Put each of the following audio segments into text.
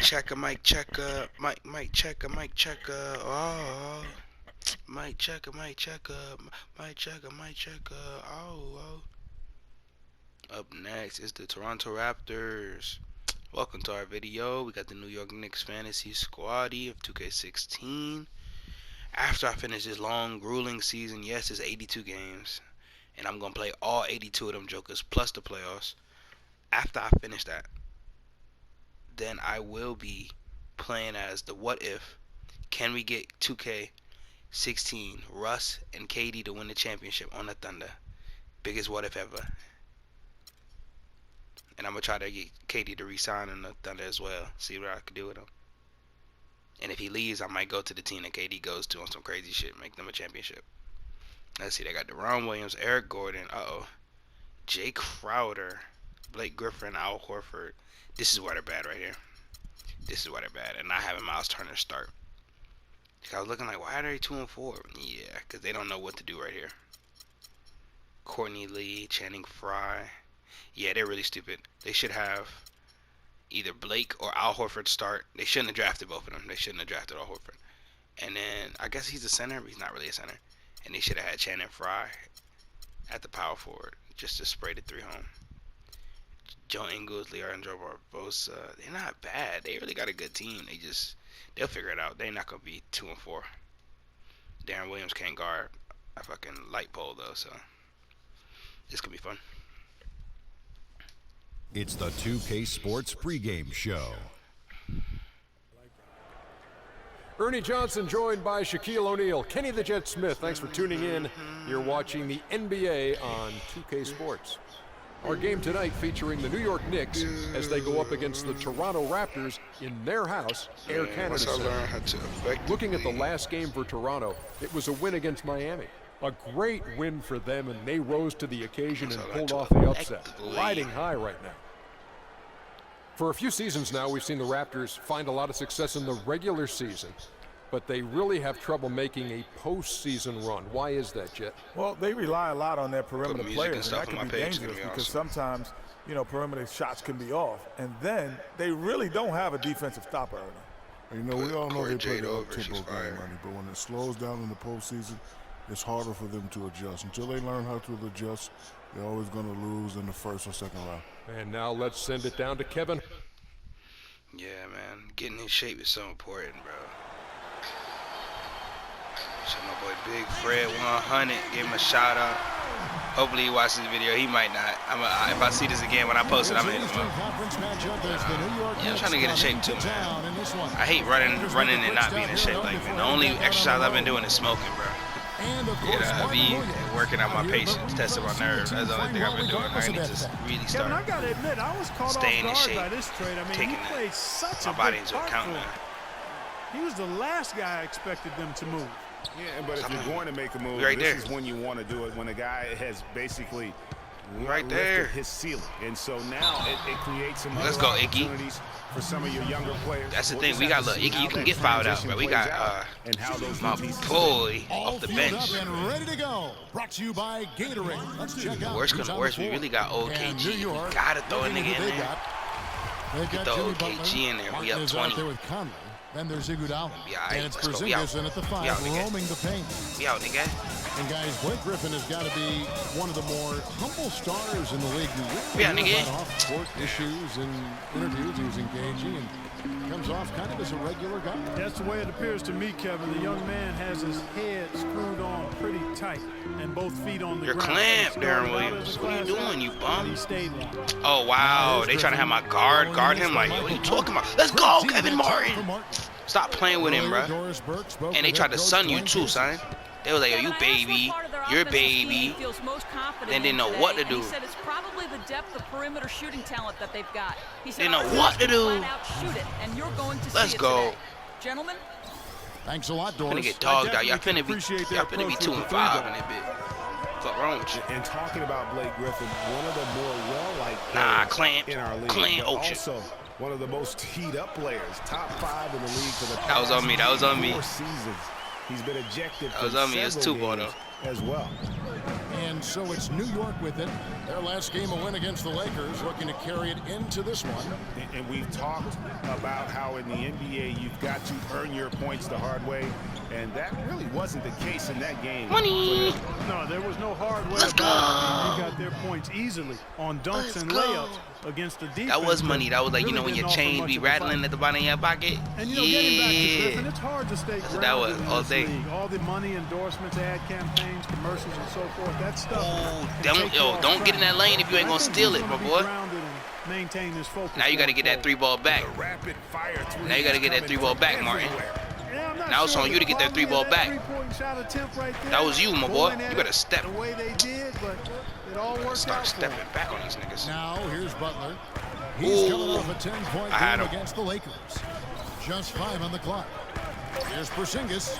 checker, mic checker, mic checker, mic checker. Oh, mic checker, mic checker, mic checker, mic checker. Oh. Up next is the Toronto Raptors. Welcome to our video. We got the New York Knicks fantasy squaddy of 2K16. After I finish this long, grueling season, yes, it's 82 games, and I'm gonna play all 82 of them jokers plus the playoffs. After I finish that, then I will be playing as the what if. Can we get 2K16 Russ and KD to win the championship on the Thunder? Biggest what if ever. And I'm gonna try to get KD to resign in the Thunder as well. See what I can do with him. And if he leaves, I might go to the team that KD goes to on some crazy shit, make them a championship. Let's see, they got Deron Williams, Eric Gordon, Jay Crowder, Blake Griffin, Al Horford. This is why they're bad right here. This is why they're bad. And not having Miles Turner start. I was looking like, why are they 2-4? Yeah, because they don't know what to do right here. Courtney Lee, Channing Frye. Yeah, they're really stupid. They should have either Blake or Al Horford start. They shouldn't have drafted both of them. They shouldn't have drafted Al Horford. And then, I guess he's a center, but he's not really a center. And they should have had Channing Frye at the power forward just to spray the three home. Joe Ingles, Leandro Barbosa, they're not bad. They really got a good team. They'll figure it out. They're not going to be 2-4. Darren Williams can't guard a fucking light pole, though, so this could be fun. It's the 2K Sports pregame show. Ernie Johnson joined by Shaquille O'Neal. Kenny the Jet Smith, thanks for tuning in. You're watching the NBA on 2K Sports. Our game tonight featuring the New York Knicks as they go up against the Toronto Raptors in their house, Air Canada Center. Looking at the last game for Toronto, it was a win against Miami. A great win for them, and they rose to the occasion and pulled off the upset. Riding high right now. For a few seasons now, we've seen the Raptors find a lot of success in the regular season, but they really have trouble making a postseason run. Why is that, Jet? Well, they rely a lot on their perimeter players, and that can be dangerous because sometimes, perimeter shots can be off, and then they really don't have a defensive stopper. We all know they play the up-tempo game, but when it slows down in the postseason, it's harder for them to adjust. Until they learn how to adjust, they're always going to lose in the first or second round. And now let's send it down to Kevin. Yeah, man. Getting in shape is so important, bro. Shout my boy Big Fred 100. Give him a shout out. Hopefully he watches this video. He might not. If I see this again when I post it, I'm going to hit him up. I'm trying to get in shape too, man. I hate running and not being in shape. Like, man, the only exercise I've been doing is smoking, bro. I be working on my patience, testing my nerves. That's the only thing I've been doing. I need to really start staying in shape, taking my body into account now. He was the last guy I expected them to move. Yeah, but if you're going to make a move, this is when you want to do it, when a guy has basically lifted his ceiling. And so now it creates some opportunities for some of your younger players. That's the thing. We got little Iggy. You can get fouled out, but we got my boy off the bench. Ready to go. Brought to you by Gatorade. Let's check out. Worst comes to worst, we really got old KG. We gotta throw a nigga in there. We throw old KG in there. We up 20. Then there's Iguodala. And it's Porzingis in at the 5, roaming the paint. We out, nigga. And guys, Blake Griffin has got to be one of the more humble stars in the league. We out, nigga. Off-court issues and interviews, he was engaging and comes off kind of as a regular guy. That's the way it appears to me, Kevin. The young man has his head screwed on pretty tight and both feet on the ground. You're clamped, Darren Williams. What are you doing, you bum? Oh, wow. They trying to have my guard him. Like, what are you talking about? Let's go, Kevin Martin. Stop playing with him, bro. And they tried to sun you, too, son. They was like, yo, you baby, you're baby. They didn't know what to do. He said it's probably the depth of perimeter shooting talent that they've got. He said, they know what to do. Shoot it, and you're going to Let's go. Gentlemen. Thanks a lot, Doris. I'm gonna get dogged out. Y'all finna be 2-5 in that bit. What's wrong with you? And talking about Blake Griffin, one of the more well-liked players in our league. Clamp Ocean. Also, one of the most teed-up players, top 5 in the league for the past That was on me. That was on me. 4 seasons. He's been ejected that was on me. It's 2 though. As well. And And so it's New York with it. Their last game a win against the Lakers, looking to carry it into this one. And we've talked about how in the NBA you've got to earn your points the hard way, and that really wasn't the case in that game. Money. No, there was no hard way. Let's go. They got their points easily on dunks and layups against the defense. That was money. That was like, you really know, when your didn't offer chain much be of a fight. rattling at the bottom of your pocket. And you know, getting back to Yeah. Griffin, it's hard to stay That's what grounded that was, in all this day. league. All the money, endorsements, ad campaigns, commercials, and so forth. That stuff. Oh, can take you off don't get in track. that lane if you ain't gonna I think steal he's it, my gonna be boy. grounded and maintain his focus. Now you got to get that 3-ball back. Rapid fire three. Now you got to get that 3-ball back, Martin. Yeah, I'm not Now it's sure on you to get that the 3-ball back. three-point shot attempt right there, That was you, my boy. going at You better it step. the way they did, but it all worked Start out for stepping him. back on these niggas. Now here's Butler. He's coming Ooh. off a 10-point I had game him. against the Lakers. Just 5 on the clock. Here's Porzingis.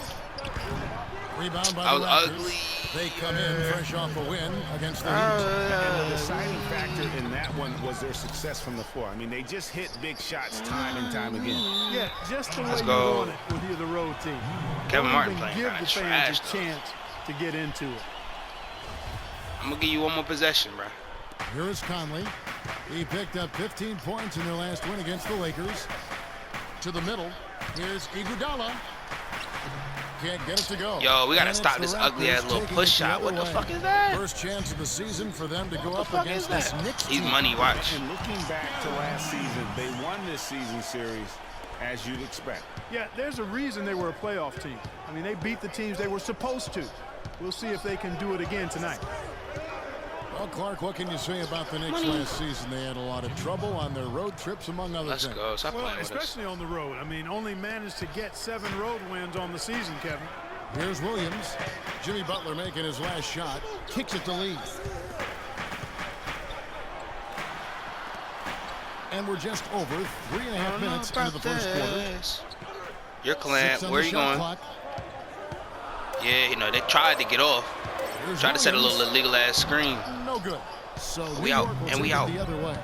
Rebound by I the was Raptors. ugly. They come in fresh off a win against the Heat. And the deciding factor in that one was their success from the floor. I mean, they just hit big shots time and time again. Yeah, just the way Let's you go. want it with you, the road team. Kevin Don't Martin even playing give kinda the fans trash, a though. chance to get into it. I'm gonna give you one more possession, bro. Here is Conley. He picked up 15 points in their last win against the Lakers. To the middle. Here's Iguodala. Can't get it to go. Yo, we gotta And stop it's this the ugly ass Raptors little taking push it shot. the What the other fuck way. is that? First chance of the season for them to go What up the fuck against is this that? Knicks He's team. money, watch. And looking back to last season, they won this season series as you'd expect. Yeah, there's a reason they were a playoff team. I mean, they beat the teams they were supposed to. We'll see if they can do it again tonight. Well, Clark, what can you say about the Knicks last season? They had a lot of trouble on their road trips, among other Let's things. go. Stop Well, playing with us. especially on the road. I mean, only managed to get 7 road wins on the season, Kevin. Here's Williams. Jimmy Butler making his last shot. Kicks it to Lee. And we're just over 3.5 minutes into the first quarter. Your clamp. 6 on Where the you shot going? clock. Yeah, you know, they tried to get off. Here's Tried to set a Williams. little illegal ass screen. No good. So We New out, York will and we take it out. the other way.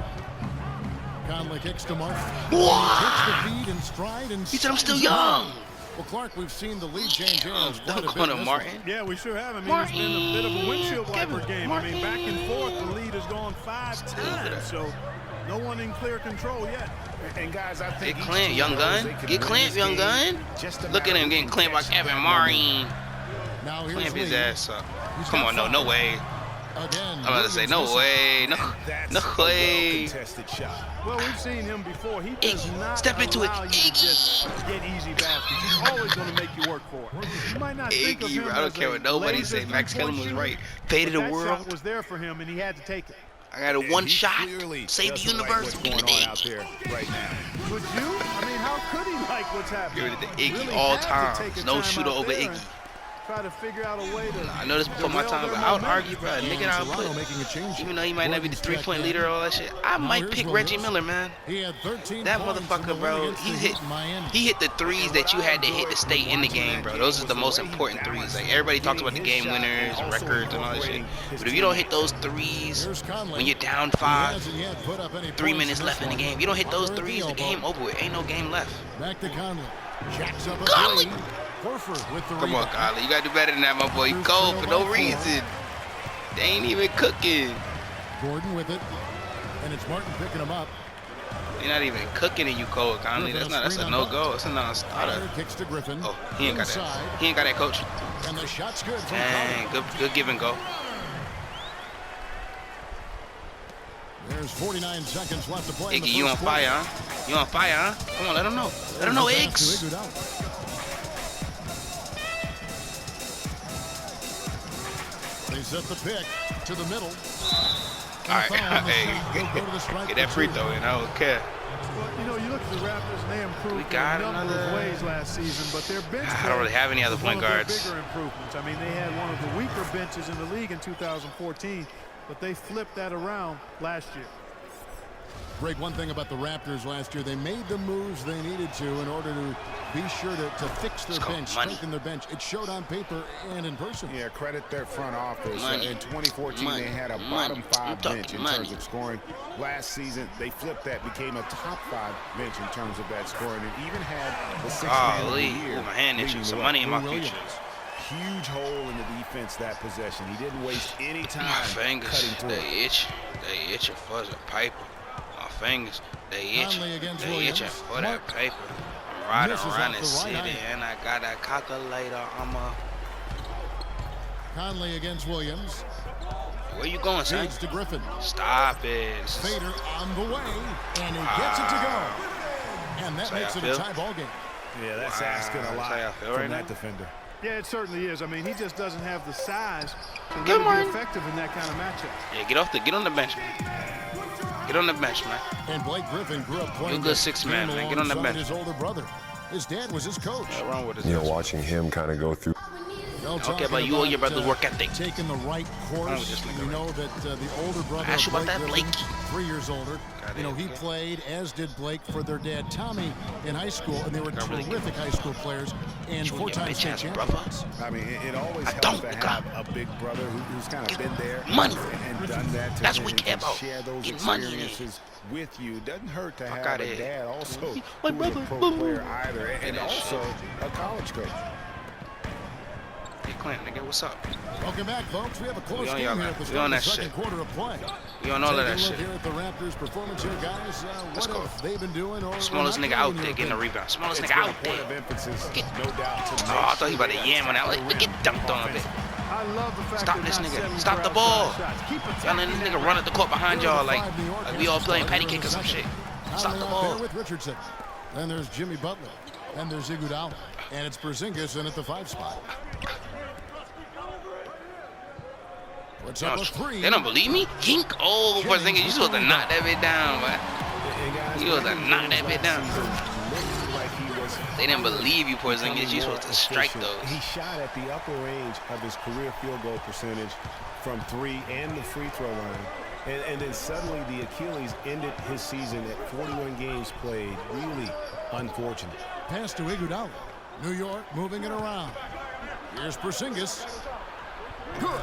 Conley kicks to Martin. What? Takes the feed in stride and He said I'm still sends it home. young. Well, Clark, we've seen the lead change hands quite a Dunk bit on in him, this Martin. Yeah, we sure have. I mean, it's been a bit of a windshield wiper Kevin, game. I mean, back and forth, the lead has gone 5 times. So no one in clear control yet. And guys, I think Get clamped, young gun. Get clamped, young gun. Look at him getting clamped by Kevin Martin. Now here's Clamp his Lee. ass up. He's Come got on, no 5. way. Again, I'm about to say, no Williams way. No, That's no a way. well-contested shot. Well, we've seen him before. He does Iggy, not step into it. allow you to just get easy baskets. He's always going to make you work for it. You might not think of Iggy, him bro, I don't as care a what nobody laser say. Max three-point Kellerman was shooter, right. Fate of but the that world. shot was there for him, and he had to take it. I got a And one he shot. clearly Save the doesn't like universe. what's Give it going to on out Iggy. there right now. Would you? I mean, how could he like what's happening? Give it to Iggy Really all had to take times. a No time shooter out over there Iggy. and Try to figure out a way to. I know this before my time, but I would argue, bro. A nigga that I Toronto put, making a change. even though he might not be the Gordon's three-point back leader or in. all that shit, I Now might here's pick Williams. Reggie Miller, man. He had 13 That points in motherfucker, the win bro, against he the hit Heat in Miami. he hit the threes that you had to hit to stay in the game, bro. Those are the most important threes. Like, everybody talks about the game winners, records, and all that shit. But if you don't hit those threes Here's Conley. when you're down He 5, hasn't yet put up any 3 points minutes in left this in the one. game, you don't hit those Butler at the threes, the game elbow. over with. Ain't no game left. Back to Conley. Jacks up a Conley. 3. Horford with the Come on, rebound. Kylie. You gotta do better than that, my boy. You cold for no reason. They ain't even cooking. Gordon with it. And it's Martin picking him up. They're not even cooking and you cold, Conley. That's a no-go. It's a non-starter. Butler kicks to Griffin. Oh, he ain't got Inside. that. He ain't got that, coach. And the shot's good from Dang, Conley. good give and go. There's 49 seconds left to play in the Iggy, you on first quarter. fire, huh? You on fire, huh? Come on, let him know. Let him know, There's a pass Iggs. to Iguodala. They set the pick to the middle. All right, They'll go to the hey, strike get for that free two. throw in. I don't care. Well, you know, you look at the Raptors, and they improved We in got a number another- of ways last season, but their bench I don't really have any other was one point of their guards. bigger improvements. I mean, they had one of the weaker benches in the league in 2014, but they flipped that around last year. Greg, one thing about the Raptors last year, they made the moves they needed to in order to be sure to fix their It's called bench, money. strengthen their bench. It showed on paper and in person. Yeah, credit their front office. Money. In 2014, Money. they had a Money. bottom I'm 5 talking bench in money. terms of scoring. Last season, they flipped that, became a top 5 bench in terms of that scoring, and even had the 6th man of the Golly. year. Ooh, my hand leading itching. the Some way. money in my Williams. future. huge hole in the defense that possession. He didn't waste any time. My fingers, they itch. They itching for the paper. My fingers, they itch. They itching for that paper. I'm riding around the city and I got a calculator. Conley against Williams. Where you going, son? To Griffin. Stop it. Fader on the way, and he gets it to go. And that makes it a tie ball game. Yeah, that's asking a lot from that defender. Yeah, it certainly is. I mean, he just doesn't have the size to really be effective in that kind of matchup. Yeah, get on the bench, man. Get on the bench, man. And Blake Griffin grew up playing. You good 6-man, man. Get on the bench. His older brother. His dad was his coach. What's wrong with his watching him kind of go through. Okay, but you owe your brother's work ethic. Taking the right course. We know that the older brother, ask you about that, Blake. 3 years older. You know, he played, as did Blake, for their dad Tommy in high school, and they were terrific high school players and 4-time state champions. I mean, it always helps to have a big brother who's kind of been there money and done that. That's what we care about. Share those Get money experiences with you. Doesn't hurt to have a here. dad also My who's brother. a pro player either, and also a college coach. Hey, Clint, nigga, what's up? Welcome back, folks. We have a close game here at the we start on of that the second shit. quarter of play. We on all of that Take a look shit. here at the Raptors' performance here, guys. Let's what go. have they been doing? Or Smallest not nigga doing out in there your getting a opinion? rebound. Smallest It's nigga been a out point there. of emphasis, Get, no doubt. To oh, I thought he about to yam on that. Like, get dunked on a bit. I love the fact Stop that this not nigga. settling Stop for the ball. outside shots. Keep Y'all letting this nigga run at the court behind y'all like we all playing patty cake or some shit. Stop the ball. With Richardson. Then there's Jimmy Butler. And there's Iguodala. And it's Porzingis in at the 5 spot. What's up, a 3? They don't believe me? Yink. Oh, Porzingis, you supposed to knock that bit down, man. You supposed to knock that bit down. They didn't believe you, Porzingis. You supposed to strike those. He shot at the upper range of his career field goal percentage from 3 and the free throw line. And then suddenly the Achilles ended his season at 41 games played. Really unfortunate. Pass to Iguodala. New York moving it around. Here's Porzingis. Good.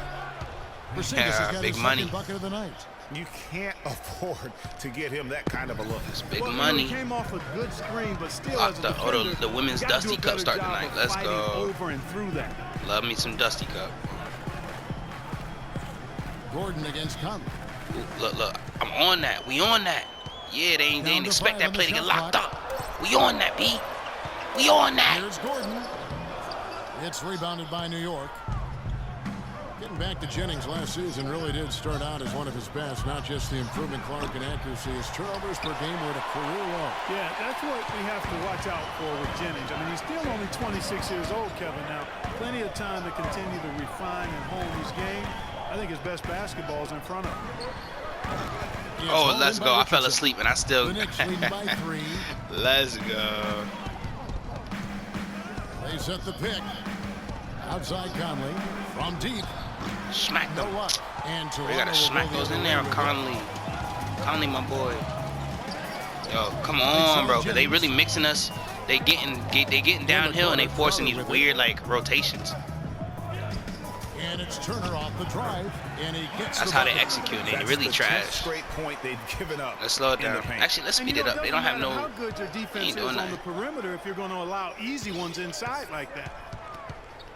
Porzingis has got big his money. second bucket of the night. You can't afford to get him that kind of a look. It's big Well, money. He came off a good screen, but still, Off as a the, defender, the women's you gotta Dusty do a Cup better start job tonight. of Let's fighting go. over and through that. Love me some Dusty Cup. Gordon against Conley. Ooh, look. I'm on that. We on that. Yeah, they ain't expect that play to get locked up. We on that, B. We on that. Here's Gordon. It's rebounded by New York. Getting back to Jennings last season really did start out as one of his best. Not just the improvement, Clark, in accuracy. His turnovers per game were at a career low. Yeah, that's what we have to watch out for with Jennings. I mean, he's still only 26 years old, Kevin. Now, plenty of time to continue to refine and hone his game. I think his best basketball is in front of him. Oh, let's go. I fell asleep and I still. The Knicks leading by 3. Let's go. They set the pick. Outside Conley. From deep. Smack them. No up. And We gotta smack those in there, Conley. Conley, my boy. Yo, come on, bro. Cause they really mixing us. They getting downhill and they forcing these weird like rotations. And it's Turner off the drive, and he gets. That's how they execute. They really trash. Straight point they've given up. Let's slow it down. Actually, let's speed it up. They don't have no. How good your defense is on nothing. the perimeter if you're going to allow easy ones inside like that.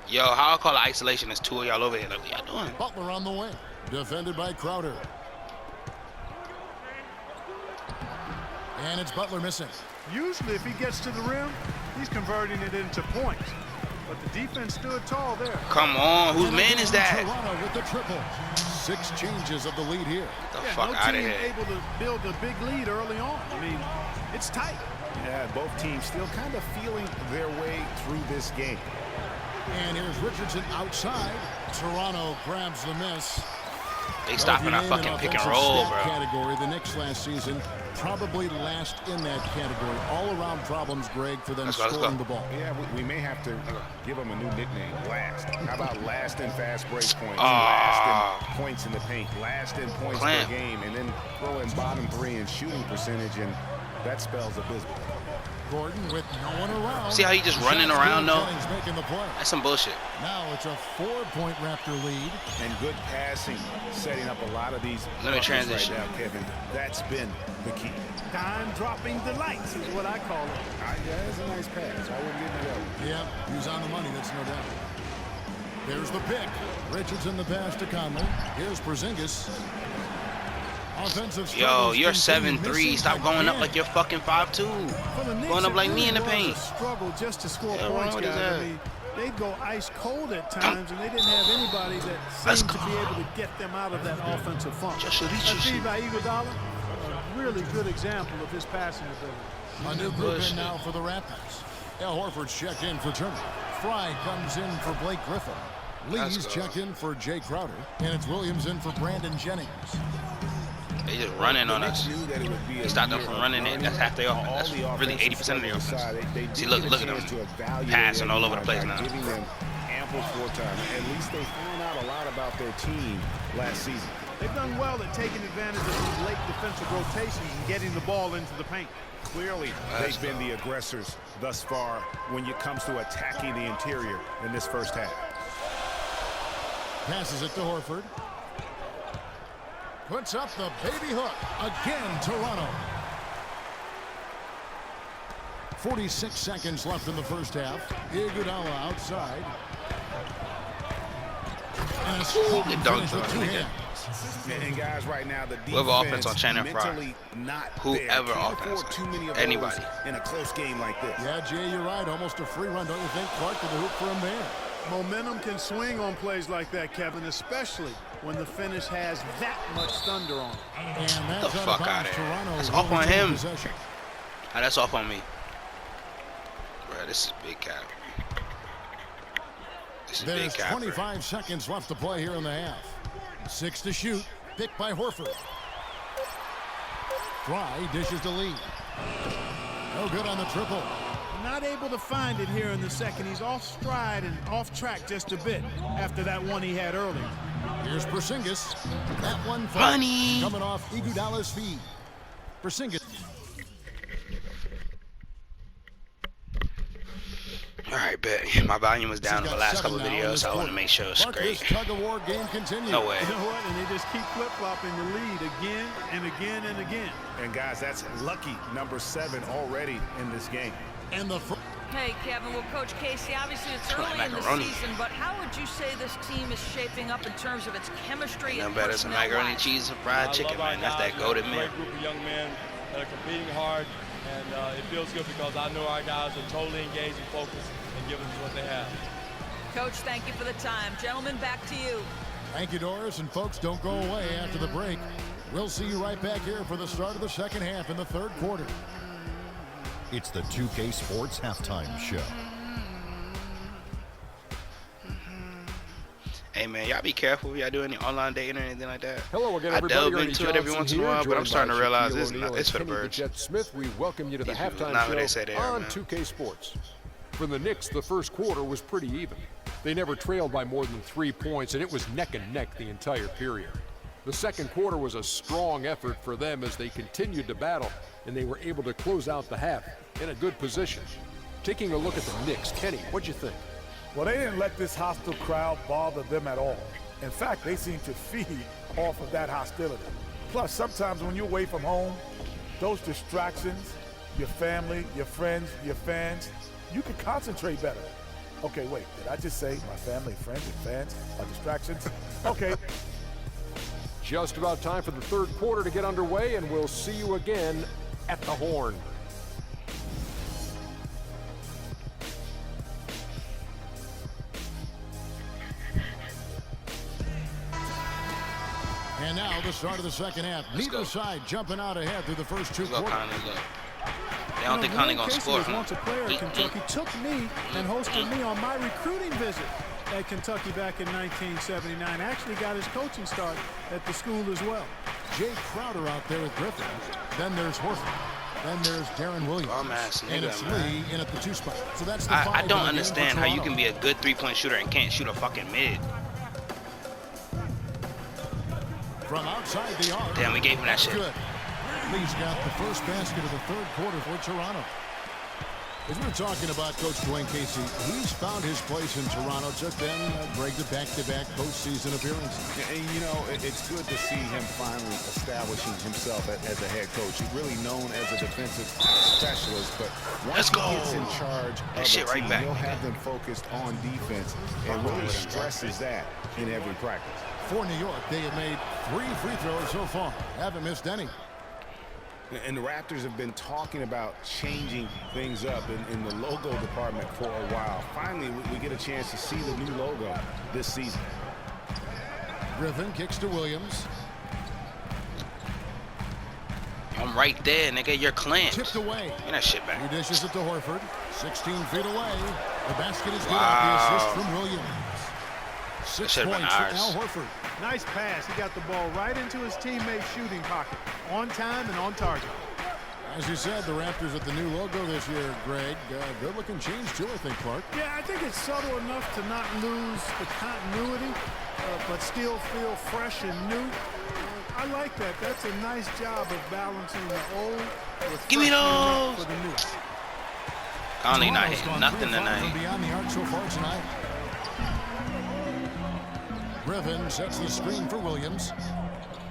Yo, how I call it isolation is 2 of y'all over here. Like, what y'all doing? Butler on the wing, defended by Crowder. And it's Butler missing. Usually, if he gets to the rim, he's converting it into points. But the defense stood tall there. Come on, whose man is that? Toronto with the triple. 6 changes of the lead here. Get the fuck no out of team here. able to build a big lead early on. I mean, it's tight. Yeah, both teams still kind of feeling their way through this game. And here's Richardson outside. Toronto grabs the miss. They stopping our fucking pick and roll, bro. Category, the Knicks last season, probably last in that category. All-around problems, Greg, for them scoring the ball. Yeah, we may have to give them a new nickname, Last. How about last in fast break points, last in points in the paint, last in points per game, and then throw in bottom 3 in shooting percentage, and that spells abysmal. Gordon with no one around. See how he just running around, though? Making the play. That's some bullshit. Now it's a 4-point Raptor lead. And good passing, setting up a lot of these. Let me transition. Right now, Kevin. That's been the key. Time-dropping delights is what I call it. Yeah, that's a nice pass. I wouldn't give it up. Yeah, he was on the money, that's no doubt. There's the pick. Richardson the pass to Conley. Here's Porzingis. Offensive. Yo, you're 7'3". Stop going up like you're fucking 5'2". Going up like me in the paint. Struggle just to score points, guys. I mean, they'd go ice cold at times, and they didn't have anybody that seemed to be able to get them out of that offensive funk. That's by Iguodala, a really good example of his passing ability. A new group in now for the Raptors. Al Horford's checked in for Turner. Fry comes in for Blake Griffin. Lee's checked in for Jay Crowder. And it's Williams in for Brandon Jennings. They just running on us. They stopped them from running it. That's half their offense. That's really 80% of their offense. See, look at them passing all over the place now. Giving them ample floor time. At least they found out a lot about their team last season. They've done well at taking advantage of these late defensive rotations and getting the ball into the paint. Clearly, they've been the aggressors thus far when it comes to attacking the interior in this first half. Passes it to Horford. Puts up the baby hook. Again, Toronto. 46 seconds left in the first half. Iguodala outside. And a strong finish with two hands. And guys, right now the defense whoever offense on Shannon Fry, whoever offense, anybody in a close game like this. Yeah, Jay, you're right. Almost a free run, don't you think? Clark to the hoop for him there. Momentum can swing on plays like that, Kevin, especially when the finish has that much thunder on it. And the fuck out of here. That's off on him. That's off on me. Bro, this is big cap. There's 25 seconds left to play here in the half. 6 to shoot. Picked by Horford. Fry dishes to Lee. No good on the triple. Not able to find it here in the second. He's off stride and off track just a bit after that one he had earlier. Here's Porzingis. That one coming off Iguodala's feed. Porzingis. All right, bet. My volume was down in the last couple of videos, so I want to make sure it's great. Tug of war game continues. No way. You know what? And they just keep flip-flopping the lead again and again and again. And guys, that's lucky number 7 already in this game. And the hey, Kevin. Well, Coach Casey, obviously it's early in the season, but how would you say this team is shaping up in terms of its chemistry and better than macaroni, cheese, and fried chicken, man. That's that golden meal. Great group of young men that are competing hard, and it feels good because I know our guys are totally engaged and focused and giving us what they have. Coach, thank you for the time. Gentlemen, back to you. Thank you, Doris. And folks, don't go away after the break. We'll see you right back here for the start of the second half in the third quarter. It's the 2K Sports Halftime Show. Hey, man, y'all be careful. Y'all do any online dating or anything like that? Hello again, everybody. I delve into it every once in a while, but I'm starting to realize it's for the birds. Jet Smith, we welcome you to the halftime show on 2K Sports. For the Knicks, the first quarter was pretty even. They never trailed by more than 3 points, and it was neck and neck the entire period. The second quarter was a strong effort for them as they continued to battle, and they were able to close out the half in a good position. Taking a look at the Knicks, Kenny, what'd you think? Well, they didn't let this hostile crowd bother them at all. In fact, they seem to feed off of that hostility. Plus, sometimes when you're away from home, those distractions, your family, your friends, your fans, you can concentrate better. Okay, wait, did I just say my family, friends, and fans are distractions? Okay. Just about time for the third quarter to get underway, and we'll see you again at the Horn. And now the start of the second half. Neither side jumping out ahead through the first two quarters. They don't think Conley gonna score. Once a player at Kentucky took me and hosted me on my recruiting visit at Kentucky back in 1979. Actually got his coaching start at the school as well. Jay Crowder out there with Griffin. Then there's Horford. Then there's Darren Williams. And it's Lee in at the 2 spot. So that's the I don't understand how you can be a good three-point shooter and can't shoot a fucking mid. From outside the arc. Damn, we gave him that shit. Good. Lee's got the first basket of the third quarter for Toronto. As we were talking about Coach Dwayne Casey, he's found his place in Toronto. Took them break the back-to-back postseason appearances. And, you know, it's good to see him finally establishing himself as a head coach. He's really known as a defensive specialist, but once he gets in charge of the team, he'll have them focused on defense and really stresses that in every practice. For New York, they have made 3 free throws so far. Haven't missed any. And the Raptors have been talking about changing things up in the logo department for a while. Finally, we get a chance to see the new logo this season. Griffin kicks to Williams. I'm right there, nigga. You're clamped. Tipped away. Get that shit back. He dishes it to Horford. 16 feet away. The basket is good. The assist from Williams. 6 points for Al Horford. Nice pass. He got the ball right into his teammate's shooting pocket. On time and on target. As you said, the Raptors with the new logo this year, Greg. Good-looking change, too, I think, Clark. Yeah, I think it's subtle enough to not lose the continuity, but still feel fresh and new. I like that. That's a nice job of balancing the old with Give me those for the new. Conley not hitting nothing tonight. Beyond the arc so far tonight. Griffin sets the screen for Williams.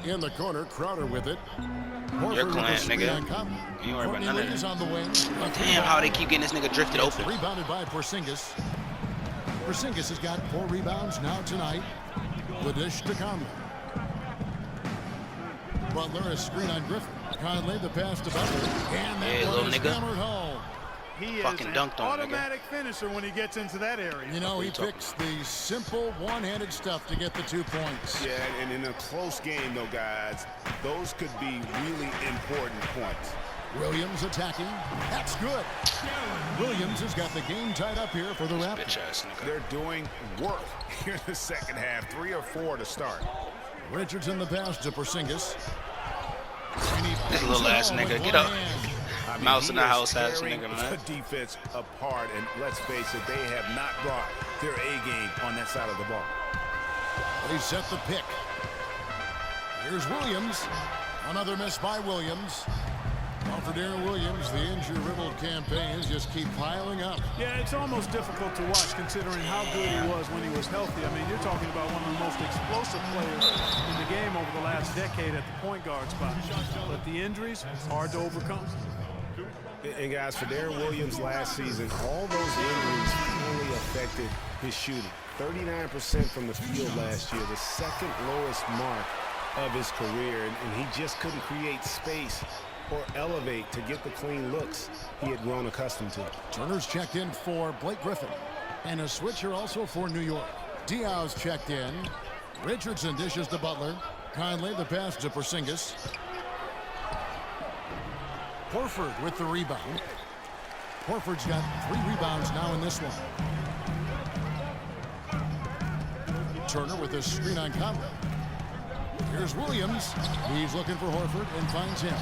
In the corner, Crowder with it. You're clamped, nigga. You ain't worry about none of that. On the wing. Damn, how they keep getting this nigga drifted open. Rebounded by Porzingis. Porzingis has got 4 rebounds now tonight. The dish to Conley. Butler, a screen on Griffin. Conley, the pass to Butler. And that little is nigga. hammered home. He is fucking dunked on, automatic finisher when he gets into that area. You know, he picks the simple one-handed stuff to get the 2 points. Yeah, and in a close game, though, guys, those could be really important points. Williams attacking. That's good. Williams has got the game tied up here for the Raptors. They're doing work here in the second half. 3 or 4 to start. Richardson the pass to Porzingis. This little ass nigga, get up. I mean, Mouse in the house ass nigga, tearing man. the defense apart, and let's face it, they have not brought their A game on that side of the ball. They set the pick. Here's Williams. Another miss by Williams. Well, for Darren Williams, the injury-riddled campaigns just keep piling up. Yeah, it's almost difficult to watch considering how good he was when he was healthy. I mean, you're talking about one of the most explosive players in the game over the last decade at the point guard spot. But the injuries, hard to overcome. And guys, for Darren Williams last season, all those injuries really affected his shooting. 39% from the field last year, the second lowest mark of his career, and he just couldn't create space or elevate to get the clean looks he had grown accustomed to. Turner's checked in for Blake Griffin. And a switcher also for New York. Diaw's checked in. Richardson dishes to Butler. Conley the pass to Porzingis. Horford with the rebound. Horford's got 3 rebounds now in this one. Turner with a screen on Conley. Here's Williams. He's looking for Horford and finds him.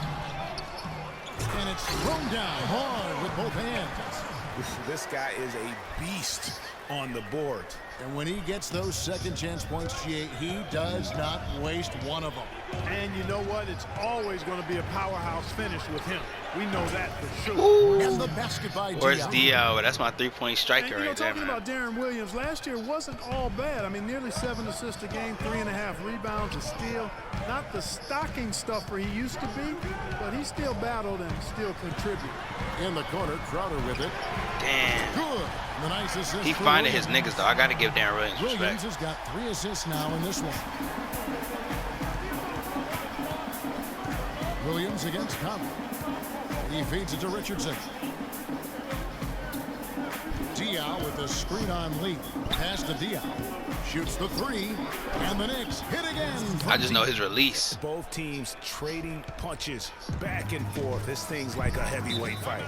And it's thrown down hard with both hands. This guy is a beast on the board. And when he gets those second chance points, he does not waste one of them. And you know what? It's always going to be a powerhouse finish with him. We know that for sure. Ooh. And the basket by Where's Diaw? Diaw? That's my 3-point striker and, right there, talking man. about Darren Williams, last year wasn't all bad. I mean, nearly 7 assists a game, 3.5 rebounds, a steal. Not the stocking stuffer he used to be, but he still battled and still contributed. In the corner, Crowder with it. Damn. Good. The nice assist. He finding his niggas, though. I got to give Darren Williams respect. Williams has got 3 assists now in this one. Williams against Conley. He feeds it to Richardson. Diaw with the screen on Lee. Pass to Diaw. Shoots the 3. And the Knicks hit again. I just know his release. Both teams trading punches back and forth. This thing's like a heavyweight fight.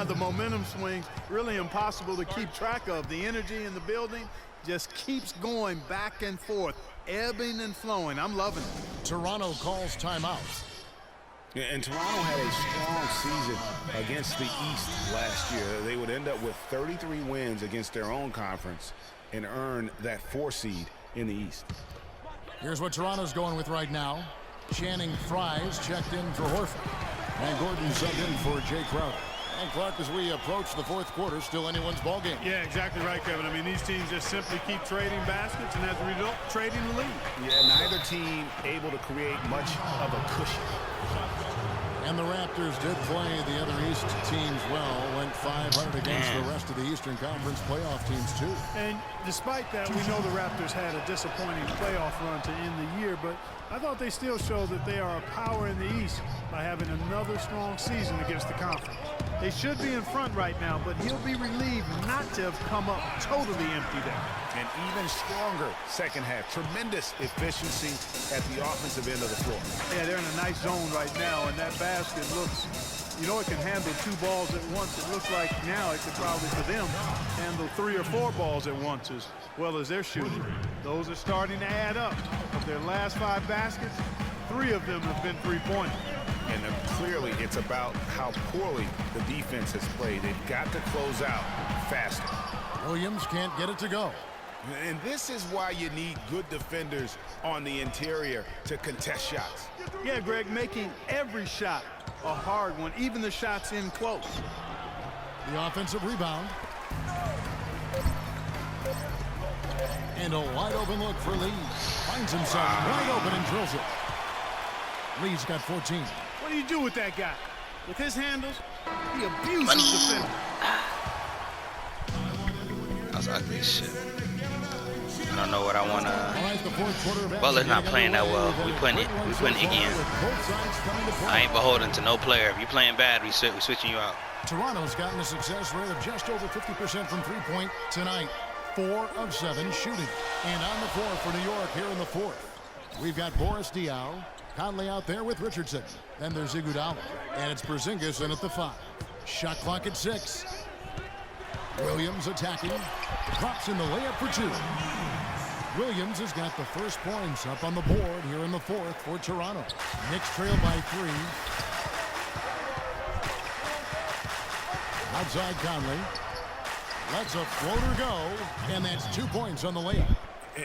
The momentum swing, really impossible to keep track of. The energy in the building just keeps going back and forth, ebbing and flowing. I'm loving it. Toronto calls timeout. And Toronto had a strong season against the East last year. They would end up with 33 wins against their own conference and earn that 4 seed in the East. Here's what Toronto's going with right now. Channing Frye's checked in for Horford. And Gordon subbed in for Jay Crowder. And Clark, as we approach the fourth quarter, still anyone's ball game. Yeah, exactly right, Kevin. I mean, these teams just simply keep trading baskets, and as a result, trading the lead. Yeah, neither team able to create much of a cushion. And the Raptors did play the other East teams well, went 500 against the rest of the Eastern Conference playoff teams, too. And despite that, we know the Raptors had a disappointing playoff run to end the year, but I thought they still showed that they are a power in the East by having another strong season against the conference. They should be in front right now, but he'll be relieved not to have come up totally empty there. An even stronger second half. Tremendous efficiency at the offensive end of the floor. Yeah, they're in a nice zone right now, and that basket looks, you know, it can handle 2 balls at once. It looks like now it could probably, for them, handle 3 or 4 balls at once as well as they're shooting. Those are starting to add up. Of their last 5 baskets, 3 of them have been 3-pointers. And clearly it's about how poorly the defense has played. They've got to close out faster. Williams can't get it to go. And this is why you need good defenders on the interior to contest shots. Yeah, Greg, making every shot a hard one, even the shots in close. The offensive rebound. And a wide open look for Lee. Finds himself wide open and drills it. Lee's got 14. What do you do with that guy? With his handles, he abuses defenders. That's ugly shit. I don't know what I want to. Butler's not playing that well. We putting Iggy in. I ain't beholden to no player. If you're playing bad, we switching you out. Toronto's gotten a success rate of just over 50% from three-point tonight. 4 of 7 shooting. And on the floor for New York here in the fourth. We've got Boris Diaw. Conley out there with Richardson. Then there's Iguodala. And it's Porzingis in at the 5. Shot clock at 6. Williams attacking. Drops in the layup for 2. Williams has got the first points up on the board here in the fourth for Toronto. Knicks trail by 3. Outside Conley. Lets a floater go. And that's 2 points on the layup.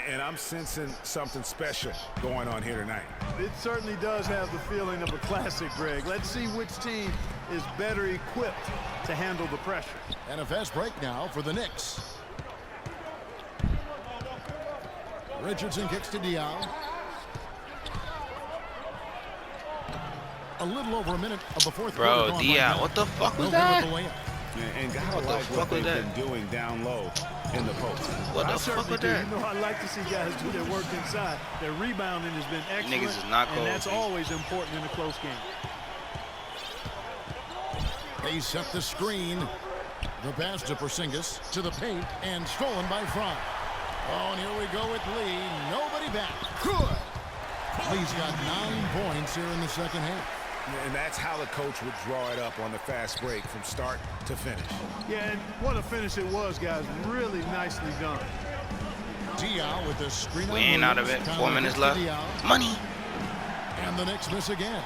And I'm sensing something special going on here tonight. It certainly does have the feeling of a classic, Greg. Let's see which team is better equipped to handle the pressure. And a fast break now for the Knicks. Richardson kicks to Diaw. A little over a minute of the fourth quarter. Bro, Diaw, what the fuck was that? And gotta like what they've been doing down low in the post. What the fuck was that? You know, I like to see guys do their work inside. Their rebounding has been excellent. Niggas is not cold. And that's always important in a close game. They set the screen. The pass to Porzingis to the paint and stolen by Fry. Oh, and here we go with Lee. Nobody back. Good. Lee's got 9 points here in the second half. And that's how the coach would draw it up on the fast break from start to finish. Yeah, and what a finish it was, guys. Really nicely done. Diaw with the screen. We ain't out of it. 4 minutes left. Money. And the Knicks miss again.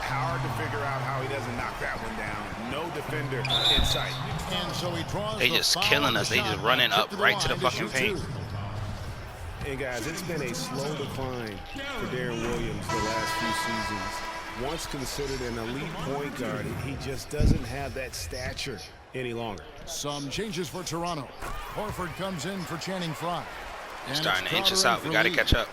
Hard to figure out how he doesn't knock that one down. No defender in sight. And so he draws. They just killing us. They just running up right to the fucking paint. Hey guys, it's been a slow decline for Darren Williams the last few seasons. Once considered an elite point guard, he just doesn't have that stature any longer. Some changes for Toronto. Horford comes in for Channing Frye. Starting to inch us out. We got to catch up.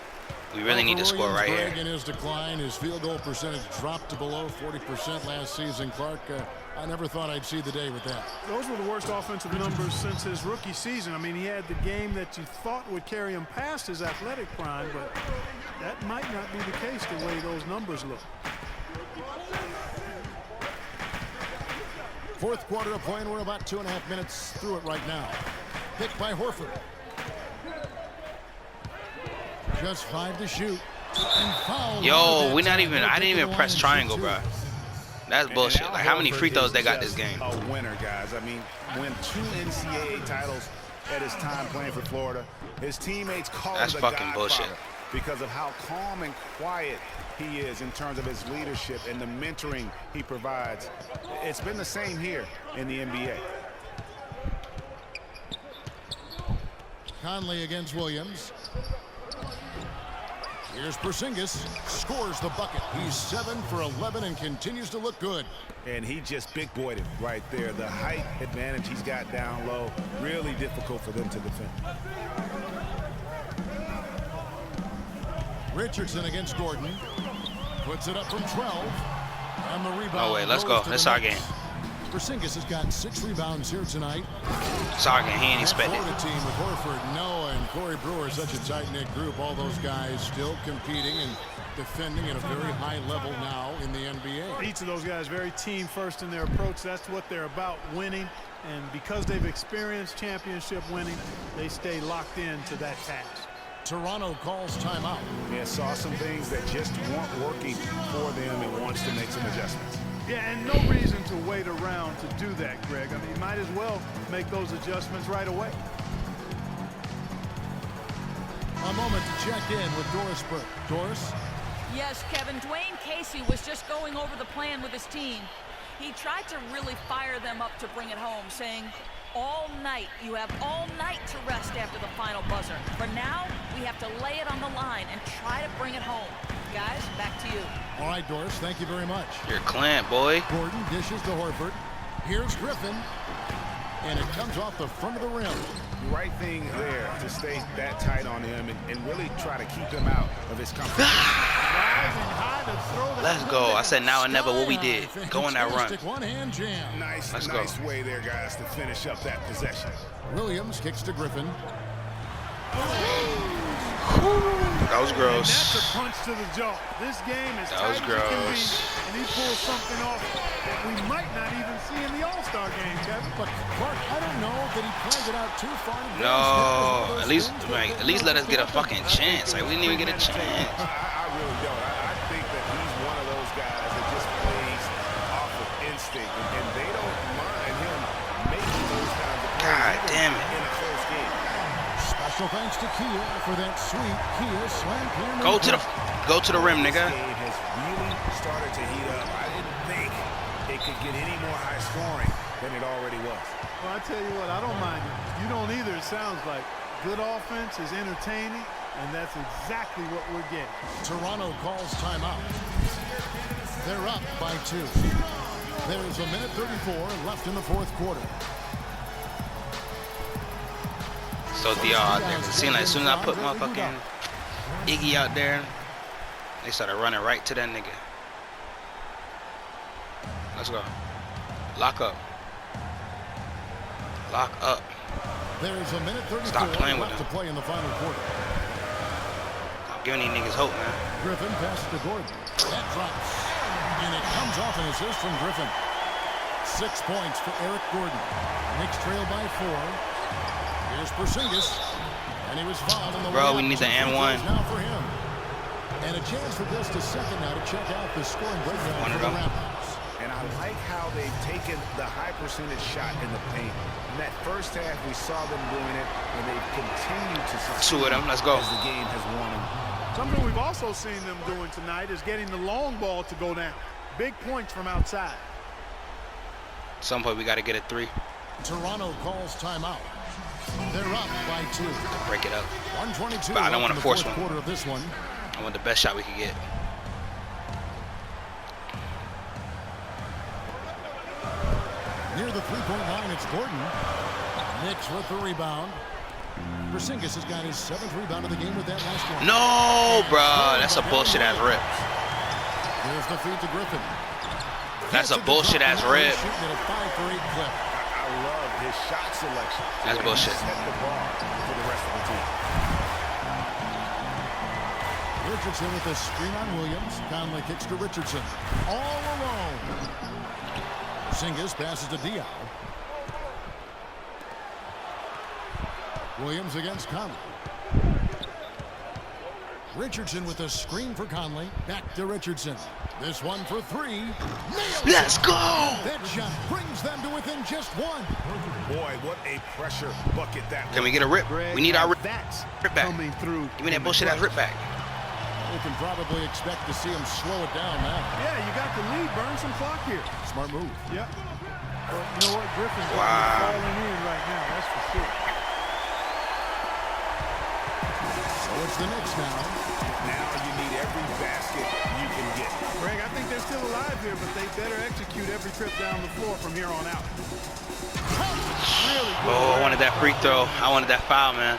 We really need to score right here. In his decline, his field goal percentage dropped to below 40% last season. Clark, I never thought I'd see the day with that. Those were the worst offensive numbers since his rookie season. I mean, he had the game that you thought would carry him past his athletic prime, but that might not be the case the way those numbers look. Fourth quarter of play, and we're about 2.5 minutes through it right now. Picked by Horford. Just 5 to shoot. And foul. Yo, I didn't even press triangle, bro. That's bullshit. Like, how many free throws they got this game? A winner, guys. I mean, win 2 NCAA titles at his time playing for Florida. His teammates call him the Godfather bullshit because of how calm and quiet he is in terms of his leadership and the mentoring he provides. It's been the same here in the NBA. Conley against Williams. Here's Porzingis, scores the bucket. He's 7 for 11 and continues to look good. And he just big boyed it right there. The height advantage he's got down low, really difficult for them to defend. Richardson against Gordon. Puts it up from 12. And the rebound. Oh, wait, let's go. It's our game. Porzingis has got 6 rebounds here tonight. It's our game. He ain't expected. The team with Horford, Noah, and Corey Brewer, such a tight-knit group. All those guys still competing and defending at a very high level now in the NBA. Each of those guys very team first in their approach. That's what they're about, winning. And because they've experienced championship winning, they stay locked into that task. Toronto calls timeout. Yeah, saw some things that just weren't working for them and wants to make some adjustments. Yeah, and no reason to wait around to do that, Greg. I mean, you might as well make those adjustments right away. A moment to check in with Doris Burke. Doris? Yes, Kevin, Dwayne Casey was just going over the plan with his team. He tried to really fire them up to bring it home, saying, all night, you have all night to rest after the final buzzer. For now, we have to lay it on the line and try to bring it home. Guys, back to you. All right, Doris, thank you very much. You're Clint, boy. Gordon dishes to Horford. Here's Griffin. And it comes off the front of the rim. Right thing there to stay that tight on him and really try to keep him out of his comfort. Let's go. I said now or never what we did. Go on that run. One-hand jam. Nice way there, guys, to finish up that possession. Williams kicks to Griffin. That was gross. And that's a punch to the jaw. This game is tight as it can be, and he pulls something off that we might not even see in the All-Star game, Kevin. But Clark, I don't know that he planned it out too far. No, at least let us get a fucking chance. Like we didn't even get a chance. I really don't. I think that he's one of those guys that just plays off of instinct, and they don't mind him making those kinds of plays. God damn it. In a close game. Special thanks to Kia for that sweet Kia slam cam. Go to the rim, nigga. This game has really started to heat up. I didn't think it could get any more high scoring than it already was. Well, I tell you what, I don't mind it. You don't either, it sounds like. Good offense is entertaining, and that's exactly what we're getting. Toronto calls timeout. They're up by 2. There's a minute 34 left in the fourth quarter. So DR out there. It seemed like as soon as I put motherfucking Iggy out there, they started running right to that nigga. Let's go. Lock up. Lock up. There's a minute 34 Stop playing with left them. to play in the final quarter. I'm giving these niggas hope, man. Griffin passes to Gordon. That drops. And it comes off an assist from Griffin. 6 points for Eric Gordon. Knicks trail by 4. Here's Porzingis, and he was fouled in the Bro, we need the and one. Now for him. And a chance for just a second now to check out the scoring breakdown for the Raptors. And I like how they've taken the high percentage shot in the paint. In that first half, we saw them doing it, and they've continued to succeed. Two of them. Let's go. As the game has worn on. Something we've also seen them doing tonight is getting the long ball to go down. Big points from outside. At some point, we got to get a 3. Toronto calls timeout. They're up by 2. Break it up. 122. But I don't want to force one. Quarter of this one. I want the best shot we could get. Near the three-point line, it's Gordon. Knicks with the rebound. Porzingis has got his 7th rebound of the game with that last one. No, bro. That's a bullshit-ass rip. Here's the feed to Griffin. That's a bullshit-ass rip. Shooting at a 5 for 8 clip. I love his shot selection. That's bullshit. Set the bar for the rest of the team. Richardson with a screen on Williams. Conley kicks to Richardson. All alone. Porzingis passes to Diaw. Williams against Conley. Richardson with a screen for Conley. Back to Richardson. This one for 3. Let's go! That shot brings them to within just 1. Boy, what a pressure bucket that was. Can we get a rip? We need our rip back. Coming through. Give me that bullshit-ass rip back. We can probably expect to see him slow it down now. Yeah, you got the lead. Burn some clock here. Smart move. Yep. Well, you know what? Griffin's falling in right now. That's for sure. So it's the Knicks now. Now you need every basket you can get. Greg, I think they're still alive here, but they better execute every trip down the floor from here on out. Really good. Oh, I wanted that free throw. I wanted that foul, man.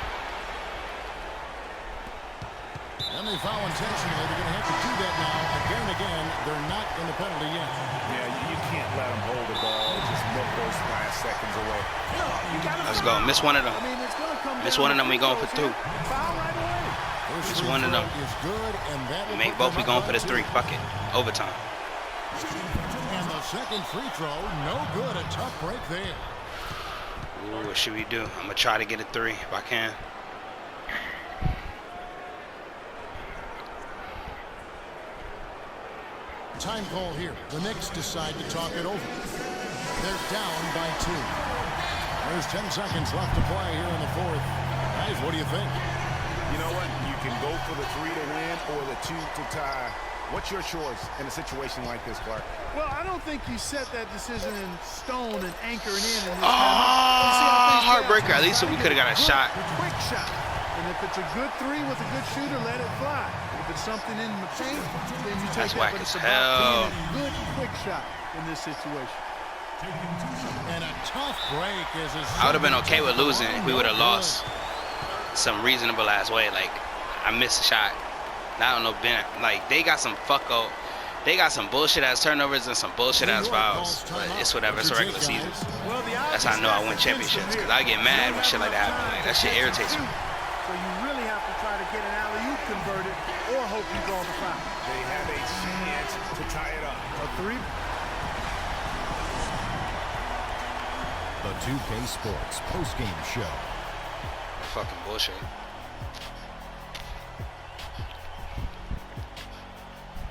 And they foul intentionally. They're going to have to do that now. Again and again, they're not in the penalty yet. Yeah, you can't let them hold the ball and just milk those last seconds away. Let's go. Miss one of them. Miss one of them, we going for 2. Foul right away. First Miss free one of throw them. is good, and that will Make put both, them we going up for the by 3. 2. Fuck it. Overtime. And the second free throw, no good. A tough break there. Ooh, what should we do? I'm going to try to get a 3 if I can. Time call here. The Knicks decide to talk it over. They're down by 2. There's 10 seconds left to play here in the 4th. Guys, what do you think? You know what? You can go for the 3 to win or the 2 to tie. What's your choice in a situation like this, Clark? Well, I don't think you set that decision in stone and anchor it in. Heartbreaker. At least we could have got a shot. Quick shot. And if it's a good 3 with a good shooter, let it fly. If it's something in the paint, then you take That's that. whack But it's as about hell. being a good quick shot in this situation. And a tough break is I would have been okay with losing if we would have lost some reasonable ass way. Like, I missed a shot. I don't know, Ben. Like, they got some they got some bullshit ass turnovers and some bullshit ass fouls. But it's whatever. It's a regular season. That's how I know I win championships. Because I get mad when shit like that happens. Like, that shit irritates me. So you really have to try to get an alley-oop converted or hope you draw the foul. They have a chance to tie it up. A 3. The 2K Sports postgame show. Fucking bullshit.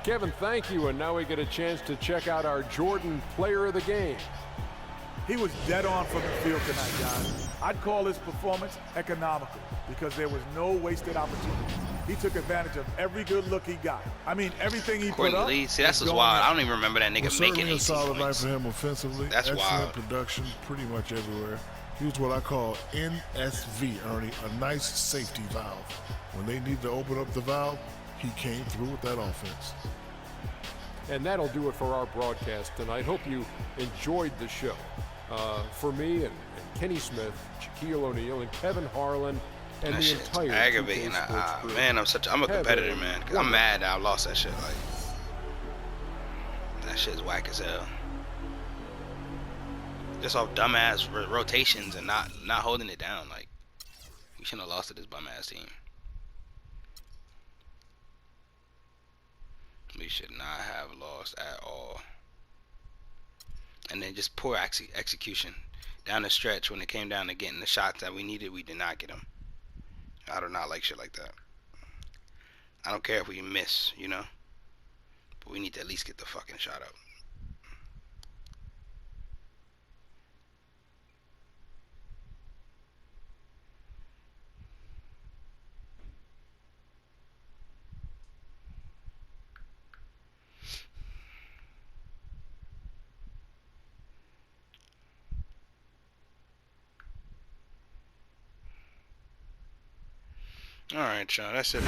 Kevin, thank you. And now we get a chance to check out our Jordan player of the game. He was dead on from the field tonight, guys. I'd call his performance economical because there was no wasted opportunity. He took advantage of every good look he got. I mean, everything he put up. See, that's what's wild. I don't even remember that nigga making 18 a solid night points. for him offensively. That's excellent wild. production pretty much everywhere. He was what I call NSV, Ernie, a nice safety valve. When they need to open up the valve, he came through with that offense. And that'll do it for our broadcast tonight. Hope you enjoyed the show. For me and Kenny Smith, Shaquille O'Neal, and Kevin Harlan, and That the shit's entire aggravating. 2K Sports crew. Man, I'm a competitor, man. 'Cause I'm mad that I lost that shit. Like, that shit's whack as hell. Just off dumbass rotations and not holding it down. Like, we shouldn't have lost to this bum ass team. We should not have lost at all. And then just poor execution down the stretch when it came down to getting the shots that we needed. We did not get them. I do not like shit like that. I don't care if we miss, you know, but we need to at least get the fucking shot up. All right, y'all. That's it.